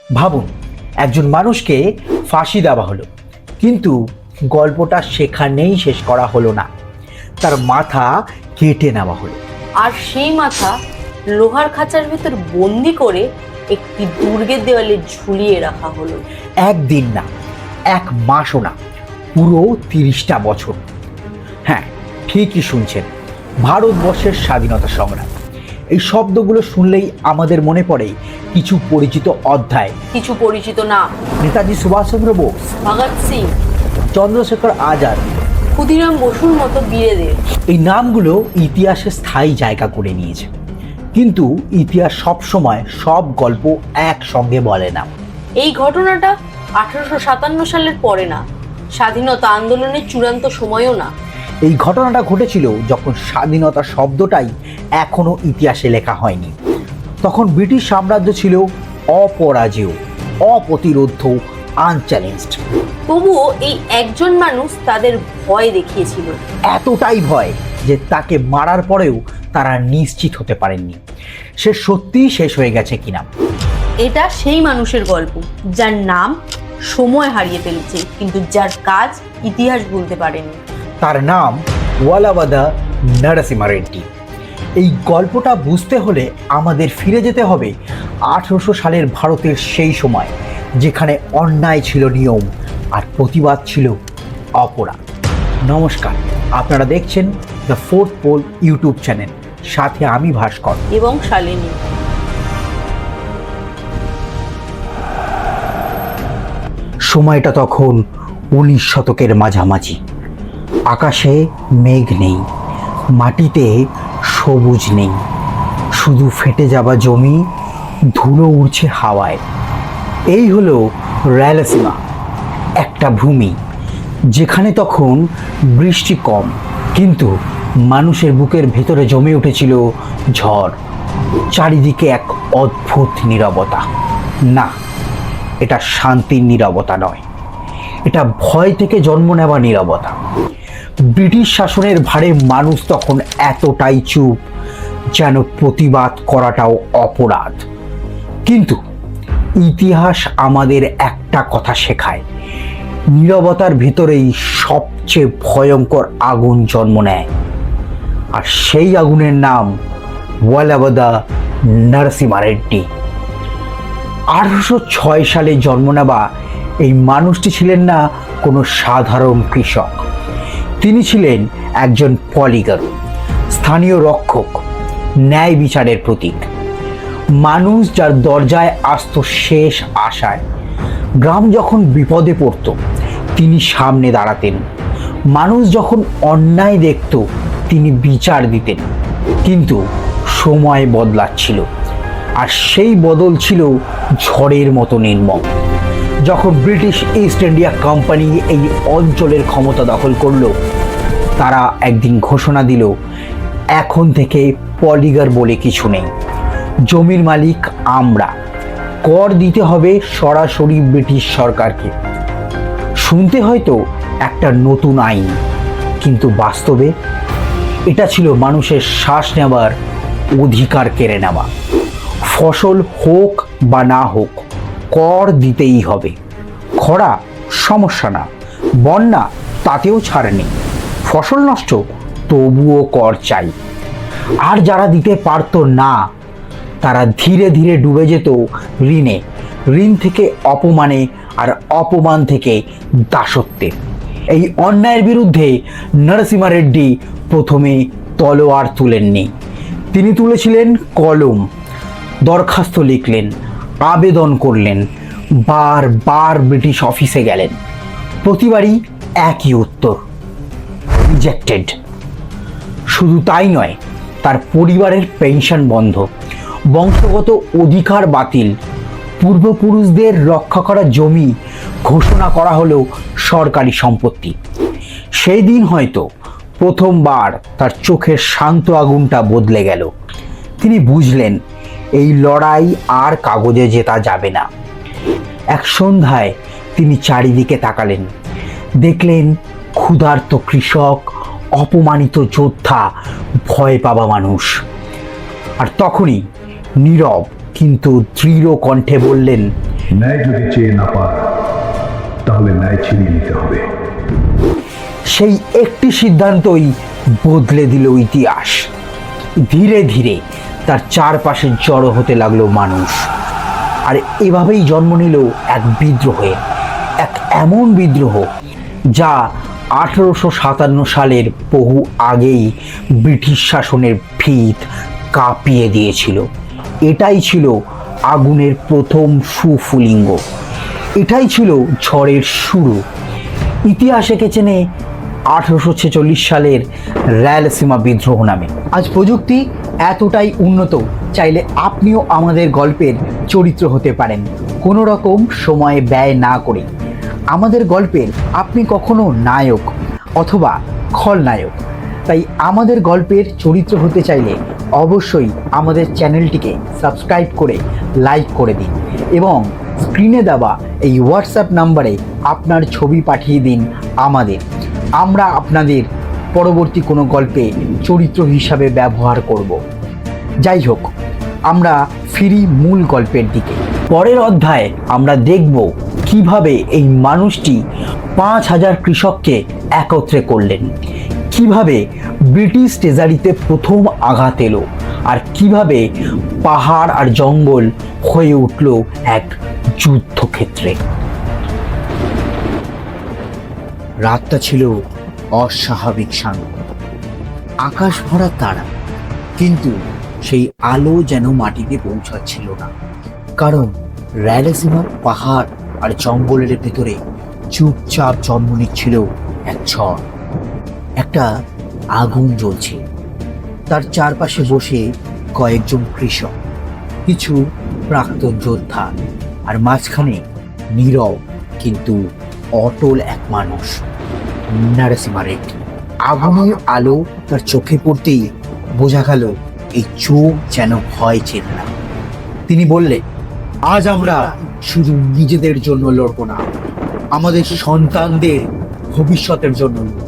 ভাবুন, একজন মানুষকে ফাঁসি দেওয়া হলো, কিন্তু গল্পটা সেখানেই শেষ করা হলো না, তার মাথা কেটে নেওয়া হলো। আর সেই মাথা লোহার খাঁচার ভেতর বন্দি করে একটি দুর্গের দেওয়ালে ঝুলিয়ে রাখা হলো। একদিন না, এক মাসও না, পুরো 30টা বছর। হ্যাঁ, ঠিকই শুনছেন, ভারতবর্ষের স্বাধীনতা সংগ্রাম। এই শব্দগুলো শুনলেই আমাদের মনে পড়ে কিছু পরিচিত অধ্যায়, কিছু পরিচিত নাম: নেতাজি সুভাষচন্দ্র বোস, ভগৎ সিং, চন্দ্রশেখর আজাদ, ক্ষুদিরাম বসুর মতো বীরেদের। এই নামগুলো ইতিহাসে স্থায়ী জায়গা করে নিয়েছে, কিন্তু ইতিহাস সবসময় সব গল্প একসঙ্গে বলে না। এই ঘটনাটা 1857 সালের পরে না, স্বাধীনতা আন্দোলনের চূড়ান্ত সময়ও না। এই ঘটনাটা ঘটেছিল যখন স্বাধীনতা শব্দটাই এখনো ইতিহাসে লেখা হয়নি। তখন ব্রিটিশ সাম্রাজ্য ছিল অপরাজেয়, অপ্রতিরোধ্য, আনচ্যালেঞ্জড। তবুও এই একজন মানুষ তাদের ভয় দেখিয়েছিল, এতটাই ভয় যে তাকে মারার পরেও তারা নিশ্চিত হতে পারেননি সে সত্যিই শেষ হয়ে গেছে কিনা। এটা সেই মানুষের গল্প যার নাম সময় হারিয়ে ফেলেছে, কিন্তু যার কাজ ইতিহাস ভুলতে পারেনি। তার নাম ওয়ালাওয়াদা নরসিমা রেড্ডি। এই গল্পটা বুঝতে হলে আমাদের ফিরে যেতে হবে 1800 সালের ভারতের সেই সময়, যেখানে অন্যায় ছিল নিয়ম আর প্রতিবাদ ছিল অপরাধ। নমস্কার, আপনারা দেখছেন the fourth pole YouTube channel, সাথে আমি ভাস্কর এবং শালিনী। সময়টা তখন 19 শতকের মাঝামাঝি। আকাশে মেঘ নেই, মাটিতে সবুজ নেই, শুধু ফেটে যাওয়া জমি, ধুলো উড়ছে হাওয়ায়। এই হলো রায়লসীমা, একটা ভূমি যেখানে তখন বৃষ্টি কম, কিন্তু মানুষের বুকের ভেতরে জমে উঠেছিল ঝড়। চারিদিকে এক অদ্ভুত নীরবতা। না, এটা শান্তির নীরবতা নয়, এটা ভয় থেকে জন্ম নেওয়া নীরবতা। ব্রিটিশ শাসনের ভারে মানুষ তখন এতটাই চুপ যেন প্রতিবাদ করাটাও অপরাধ। কিন্তু ইতিহাস আমাদের একটা কথা শেখায়, নীরবতার ভিতরেই সবচেয়ে ভয়ঙ্কর আগুন জন্ম নেয়। আর সেই আগুনের নাম ওয়ালাওয়াদা নরসিমা রেড্ডি। 1806 সালে জন্ম নেওয়া এই মানুষটি ছিলেন না কোনো সাধারণ কৃষক, তিনি ছিলেন একজন পলিগার, স্থানীয় রক্ষক, ন্যায় বিচারের প্রতীক। মানুষ যার দরজায় আসতো শেষ আশায়। গ্রাম যখন বিপদে পড়ত তিনি সামনে দাঁড়াতেন, মানুষ যখন অন্যায় দেখত তিনি বিচার দিতেন। কিন্তু সময় বদলাচ্ছিল, আর সেই বদল ছিল ঝড়ের মতো নির্মম। যখন ব্রিটিশ ইস্ট ইন্ডিয়া কোম্পানি এই অঞ্চলের ক্ষমতা দখল করলো, তারা একদিন ঘোষণা দিল, এখন থেকে পলিগার বলে কিছু নেই, জমির মালিক আমরা, কর দিতে হবে সরাসরি ব্রিটিশ সরকারকে। শুনতে হয়তো একটা নতুন আইন, কিন্তু বাস্তবে এটা ছিল মানুষের শ্বাস নেওয়ার অধিকার কেড়ে নেওয়া। ফসল হোক বা না হোক, কর দিতেই হবে। খরা সমস্যা না, বন্যা তাতেও ছাড় নেই, ফসল নষ্ট তবুও কর চাই। আর যারা দিতে পারতো না, তারা ধীরে ধীরে ডুবে যেত ঋণে, ঋণ থেকে অপমানে, আর অপমান থেকে দাসত্বে। এই অন্যায়ের বিরুদ্ধে নরসিমা রেড্ডি প্রথমে তলোয়ার তুলেননি, তিনি তুলেছিলেন কলম। দরখাস্ত লিখলেন, আবেদন করলেন, বারবার ব্রিটিশ অফিসে গেলেন, প্রতিবারই একই উত্তর, রিজেক্টেড। শুধু তাই নয়, তার পরিবারের পেনশন বন্ধ, বংশগত অধিকার বাতিল, পূর্বপুরুষদের রক্ষা করা জমি ঘোষণা করা হলো সরকারি সম্পত্তি। সেই দিন হয়তো প্রথমবার তার চোখের শান্ত আগুনটা বদলে গেল। তিনি বুঝলেন এই লড়াই আর কাগজে জেতা যাবে না। এক সন্ধ্যায় তিনি চারিদিকে তাকালেন, দেখলেন ক্ষুধার্ত কৃষক, অপমানিত যোদ্ধা, ভয় পাওয়া মানুষ। আর তখনই নীরব কিন্তু দৃঢ় কণ্ঠে বললেন, ন্যায় যদি চেয়ে না পার তাহলে ন্যায় ছিনিয়ে নিতে হবে। সেই একটি সিদ্ধান্তই বদলে দিল ইতিহাস। ধীরে ধীরে তার চারপাশে জড়ো হতে লাগলো মানুষ, আর এভাবেই জন্ম নিল এক বিদ্রোহে, এক এমন বিদ্রোহ যা 1857 সালের বহু আগেই ব্রিটিশ শাসনের ভিত কাঁপিয়ে দিয়েছিল। এটাই ছিল আগুনের প্রথম সুফুলিঙ্গ, এটাই ছিল ঝড়ের শুরু। ইতিহাস একে চেনে 1846 সালের রায়লসীমা বিদ্রোহ নামে। আজ প্রযুক্তি এতটাই উন্নত, চাইলে আপনিও আমাদের গল্পের চরিত্র হতে পারেন কোনো রকম সময় ব্যয় না করে। আমাদের গল্পের আপনি কখনো নায়ক অথবা খলনায়ক। তাই আমাদের গল্পের চরিত্র হতে চাইলে অবশ্যই আমাদের চ্যানেলটিকে সাবস্ক্রাইব করে লাইক করে দিন এবং স্ক্রিনে দেওয়া এই হোয়াটসঅ্যাপ নাম্বারে আপনার ছবি পাঠিয়ে দিন আমাদের। আমরা আপনাদের পরবর্তী কোনো গল্পে চরিত্র হিসাবে ব্যবহার করব। যাই হোক, আমরা ফিরি মূল গল্পের দিকে। পরের অধ্যায়ে আমরা দেখব কিভাবে এই মানুষটি 5000 কৃষককে একত্রে করলেন, কিভাবে ব্রিটিশ ট্রেজারিতে প্রথম আঘাত এলো, আর কিভাবে পাহাড় আর জঙ্গল হয়ে উঠল এক যুদ্ধক্ষেত্রে। রাতটা ছিল অস্বাভাবিক শান্ত, আকাশ ভরা তারা, কিন্তু সেই আলো যেন মাটিতে পৌঁছাচ্ছিল না, কারণ রায়লসীমার পাহাড় আর জঙ্গলের ভেতরে চুপচাপ জন্ম নিচ্ছিল এক ঝড়। একটা আগুন জ্বলছে, তার চারপাশে বসে কয়েকজন কৃষক, কিছু প্রাক্তন যোদ্ধা, আর মাঝখানে নীরব কিন্তু অটল এক মানুষ, নরসিমা রেড্ডি। আগুনের আলো তার চোখে পড়তেই বোঝা গেল এই চোখ যেন ভয় চেনে না। তিনি বললেন, আজ আমরা শুধু নিজেদের জন্য লড়বো না, আমাদের সন্তানদের ভবিষ্যতের জন্য লড়ব।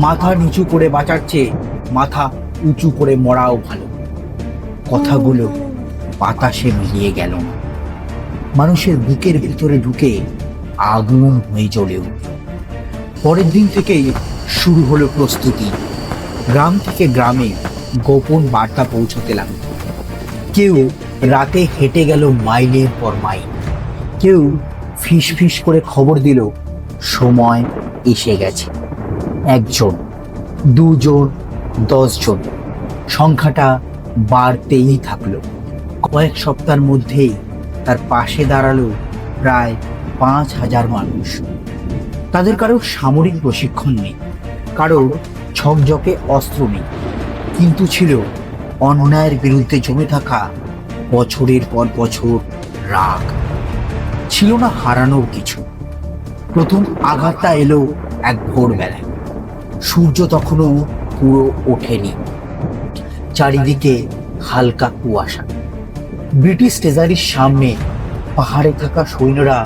মাথা নিচু করে বাঁচার চেয়ে মাথা উঁচু করে মরাও ভালো। কথাগুলো বাতাসে মিলিয়ে গেল না, মানুষের বুকের ভিতরে ঢুকে আগুন হয়ে জ্বলে উঠল। পরের দিন থেকেই শুরু হলো প্রস্তুতি। গ্রাম থেকে গ্রামে গোপন বার্তা পৌঁছতে লাগলো। কেউ রাতে হেঁটে গেল মাইলের পর মাইল, কেউ ফিস ফিস করে খবর দিল সময় এসে গেছে। 1 জন, 2 জন, 10 জন, সংখ্যাটা বাড়তেই থাকলো। কয়েক সপ্তাহের মধ্যেই তার পাশে দাঁড়ালো প্রায় 5000 মানুষ। তাদের কারো সামরিক প্রশিক্ষণ নেই, কারোর ঝকঝকে অস্ত্র নেই, কিন্তু ছিল অন্যায়ের বিরুদ্ধে জমে থাকা বছরের পর বছর রাগ। ছিল না হারানোর কিছু। প্রথম আঘাতটা এলো এক ভোরবেলায়। সূর্য তখনও পুরো ওঠেনি, চারিদিকে হালকা কুয়াশা। ব্রিটিশ ট্রেজারির সামনে পাহাড়ে থাকা সৈন্যরা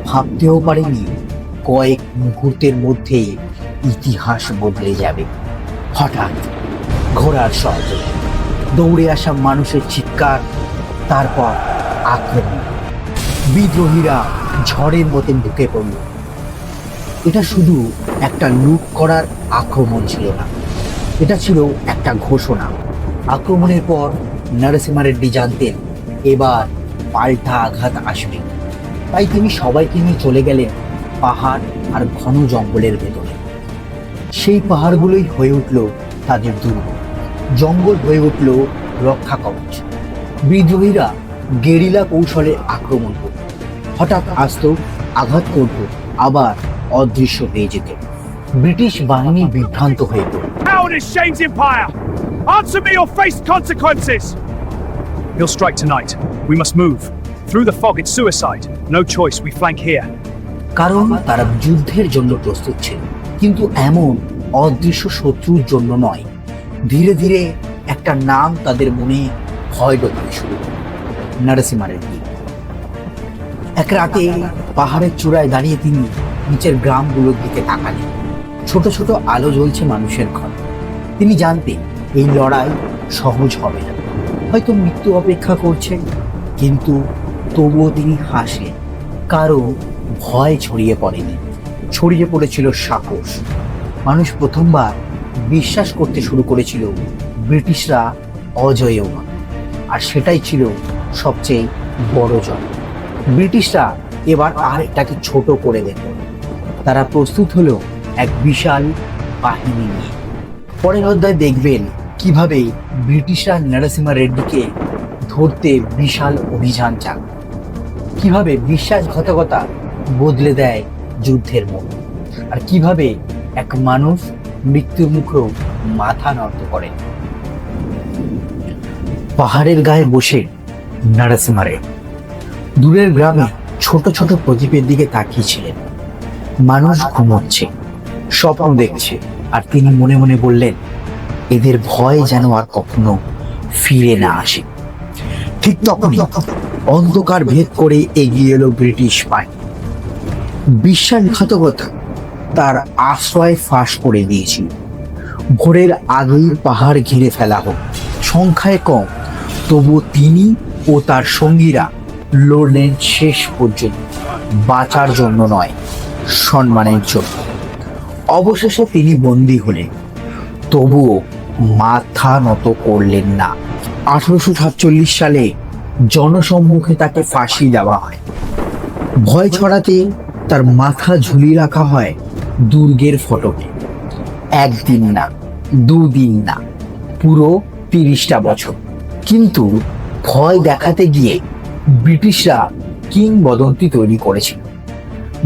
ভাবতেও পারেনি কয়েক মুহূর্তের মধ্যেই ইতিহাস বদলে যাবে। হঠাৎ ঘোড়ার শব্দ, দৌড়ে আসা মানুষের চিৎকার, তারপর আক্রমণ। বিদ্রোহীরা ঝড়ের মতন ঢুকে পড়ল। এটা শুধু একটা লুট করার আক্রমণ ছিল না, এটা ছিল একটা ঘোষণা। আক্রমণের পর নরসিমা রেড্ডি জানতেন এবার পাল্টা আঘাত আসবে। তাই তিনি সবাইকে নিয়ে চলে গেলেন পাহাড় আর ঘন জঙ্গলের ভেতরে। সেই পাহাড়গুলোই হয়ে উঠল তাদের দুর্গ, জঙ্গল হয়ে উঠল রক্ষা কবচ। বিদ্রোহীরা গেরিলা কৌশলে আক্রমণ করত, হঠাৎ আসতো, আঘাত করত, আবার অদৃশ্য হয়ে যেত। ব্রিটিশ বাহিনী বিভ্রান্ত হয়ে পড়ল। Cowardice shames empire! Answer me or face consequences! He'll strike tonight. We must move. Through the fog, it's suicide. No choice, we flank here. কারণ তারা যুদ্ধের জন্য প্রস্তুত ছিল, কিন্তু এমন অদৃশ্য শত্রুর জন্য নয়। ধীরে ধীরে একটা নাম তাদের মনে ভয় ঢোকাতে শুরু করল, নরসিমা রেড্ডি। এক রাতে পাহাড়ের চূড়ায় দাঁড়িয়ে তিনি নিচের গ্রামগুলোর দিকে তাকালেন। ছোট ছোট আলো জ্বলছে মানুষের ঘর। তিনি জানতেন এই লড়াই সহজ হবে না, হয়তো মৃত্যু অপেক্ষা করছে, কিন্তু তবুও তিনি হাসলেন, কারো ভয় ছড়িয়ে পড়েনি, ছড়িয়ে পড়েছিল সাহস। মানুষ প্রথমবার বিশ্বাস করতে শুরু করেছিল ব্রিটিশরা অজেয়, আর সেটাই ছিল সবচেয়ে বড় জয়। ব্রিটিশরা এবার আর এটাকে ছোট করে দেন, তারা প্রস্তুত হলো এক বিশাল বাহিনী নিয়ে। পরের অধ্যায়ে দেখবেন কিভাবে ব্রিটিশরা নরসিংহ রেড্ডিকে ধরতে বিশাল অভিযান চালায়, কিভাবে বিশ্বাসঘাতকতা বদলে দেয় যুদ্ধের মোড়, আর কিভাবে এক মানুষ মৃত্যুর মুখেও মাথা নত করে। পাহাড়ের গায়ে বসে নরসিংহ রেড্ডি দূরের গ্রামে ছোট ছোট প্রদীপের দিকে তাকিয়েছিলেন। মানুষ ঘুমোচ্ছে, স্বপ্ন দেখছে, আর তিনি মনে মনে বললেন, এদের ভয় যেন আর কখনো ফিরে না আসে। ঠিক তখনই অন্ধকার ভেদ করে এগিয়ে এলো ব্রিটিশ বাহিনী। বিশ্বাসঘাতকতা তার আশ্রয় ফাঁস করে দিয়েছিল। ভোরের আগেই পাহাড় ঘিরে ফেলা হোক, সংখ্যায় কম, তবু তিনি ও তার সঙ্গীরা লড়লেন শেষ পর্যন্ত, বাঁচার জন্য নয়, সম্মানের জন্য। অবশেষে তিনি বন্দী হলেন, তবুও মাথা নত করলেন না। 1847 সালে জনসম্মুখে তাকে ফাঁসি দেওয়া হয়। ভয় ছড়াতে তার মাথা ঝুলিয়ে রাখা হয় দুর্গের ফটকে। একদিন না, দুদিন না, পুরো 30টা বছর। কিন্তু ভয় দেখাতে গিয়ে ব্রিটিশরা কিংবদন্তি তৈরি করেছিল।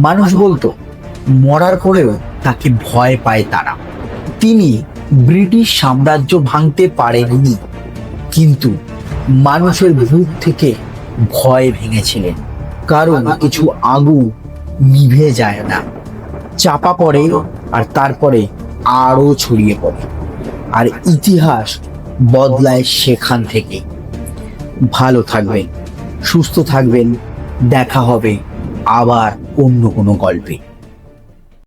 মানুষ বলতো মরার পরেও তাকে ভয় পায় তারা। তিনি ব্রিটিশ সাম্রাজ্য ভাঙতে পারেননি, কিন্তু মানুষের বুক থেকে ভয় ভেঙেছিলেন। কারণ কিছু আগুন নিভে যায় না, চাপা পড়ে, আর তারপরে আরো ছড়িয়ে পড়ে, আর ইতিহাস বদলায় সেখান থেকে। ভালো থাকবেন, সুস্থ থাকবেন, দেখা হবে আবার অন্য কোনো গল্পে।